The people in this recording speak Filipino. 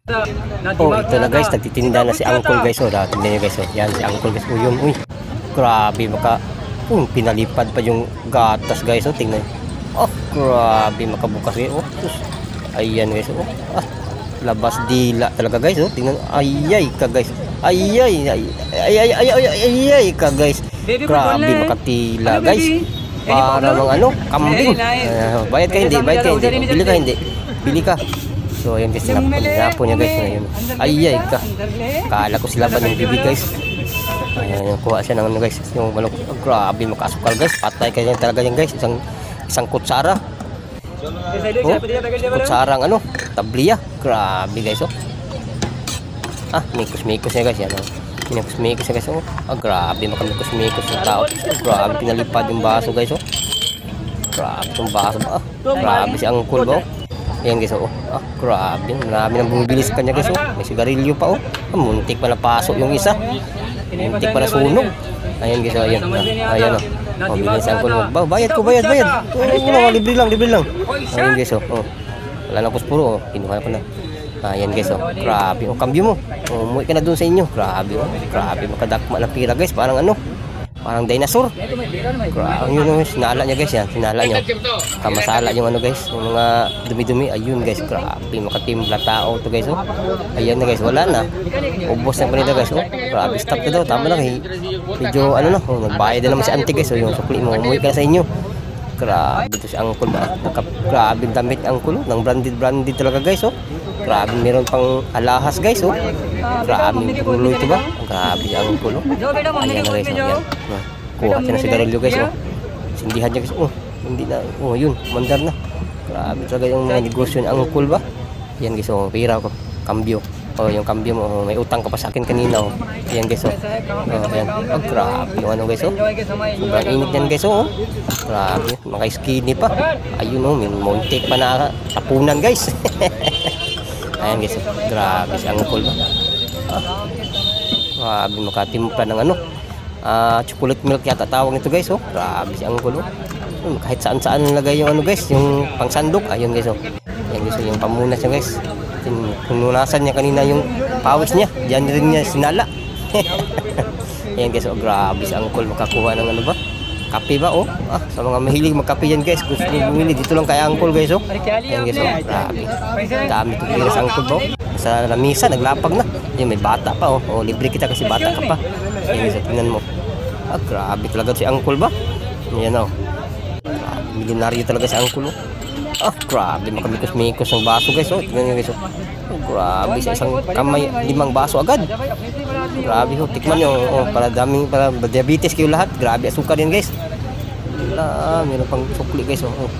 Oh, ito na guys, nagtitinda na si Uncle guys. Oh, tingnan niyo guys. Oh, yan si Uncle guys. Oh, yun. Uy, grabe pinalipad pa yung gatas guys. Oh, tingnan. Oh, grabe makabukas guys. Oh, sus. Ayan guys. Oh, labas dila talaga guys. Oh, tingnan. Ayay ka guys. Ayay ka guys. Grabe makatila guys. Para mga kambing. Bayad ka hindi, bayad ka hindi. Bili ka hindi. Bili ka. So ayun guys, napo niya guys ngayon. Ayay ka. Kala ko sila ba ng bibig guys. Ayan, kuha siya ng guys. Yung manok, grabe makasukal guys. Patay kaya talaga yan guys. Isang kutsara. Oh, kutsarang tabliya. Grabe guys. Oh. Mikos-mikos niya guys. Yan. Mikos-mikos niya guys. Oh. Grabe makamikos-mikos yung tao. Grabe pinalipad yung baso guys. Oh. Grabe yung baso ba. Grabe si Uncle ba. Ayan guys. Oh. Grabe. Marami nang bumibili sa kanya guys. Oh. May sigarilyo pa. Oh. Muntik pa na pasok yung isa. Muntik pa na sunog. Ayan guys. Ayan. Ayan. Oh, bilhin si Uncle. Bayad ko, bayad. Oh, libre lang. Ayan guys. Oh. Wala na puspuro. Kinuha ko na. Ayan guys. Oh. Grabe. Oh, kambyo mo. Oh, umuwi ka na dun sa inyo. Grabe. Oh. Grabe. Makadakma na pira guys. Parang parang dinosaur. Grabe yun sinala niya guys yan. Sinala niya. Kamasala yung guys. Yung mga dumi-dumi. Ayun guys. Grabe. Makatimbla tao to guys. Oh. Ayan na guys. Wala na. Ubos na panila guys. Oh. Grabe. Stop na daw. Tama lang. Medyo Oh, magbayad na naman si auntie guys. Oh, yung sukli mo. Umuwi ka na sa inyo. Grabe to si Uncle ba. Grabe damit Uncle. Nang branded talaga guys. Oh. Grabe. Meron pang alahas guys. Oh. Grabe. Pulo ito ba. Grabe si Uncle. Oh. Ayan na guys. Ayan. Kuha siya na sigarilyo guys. Oh. Sindihan niya guys. Oh. Hindi na. Oh, yun. Mandar na. Grabe talaga yung mga negosyo ni Uncle ba. Ayan guys. Oh. Pira ko. Kambyo. Oh, yung kambyo mo. Oh. May utang ka pa sa akin kanina. Oh. Ayan guys. Oh. Ayan. Oh, grabe yung guys. Oh. Sobrang init yan guys. Oh. Grabe. Mga skinny pa. Ayun oh. May muntik pa na tapunan guys. Ayan guys. Grabe si Uncle ba. Grabe makatimpla ng chocolate milk yata tawag nito guys. Oh. Grabe si Uncle. Oh. Kahit saan nilagay yung guys, yung pangsandok. Ayun guys. Oh. Ayan guys. Yung pamunas niya guys. Pinunasan niya kanina yung pawis niya. Diyan rin niya sinala. Ayan guys. Oh. Grabe si Uncle makakuha ng ba? Kape ba? Oh. Sa mga mahilig magkape yan guys. Gusto nyo bumili. Dito lang kay Uncle guys. Oh. Ayan guys. Oh. Grabe. Dami ito pira sa Uncle ba? Oh. Sa lamisa naglapag na. Yung may bata pa. Oh. Oh, libre kita kasi bata ka pa. Ayan guys. Tingnan mo. Grabe talaga si Uncle ba? Ayan oh. Grabe. Milyonaryo talaga si Uncle. Oh. Grabe. Makamikos-mikos ng baso guys. Oh. Tingnan nyo guys. Oh. Grabe. Sa isang kamay 5 baso agad. Grabe ho, tikman nyo. Oh, para diabetes kayo lahat. Grabe, asukar yan guys. Meron pang sukli guys. Oh.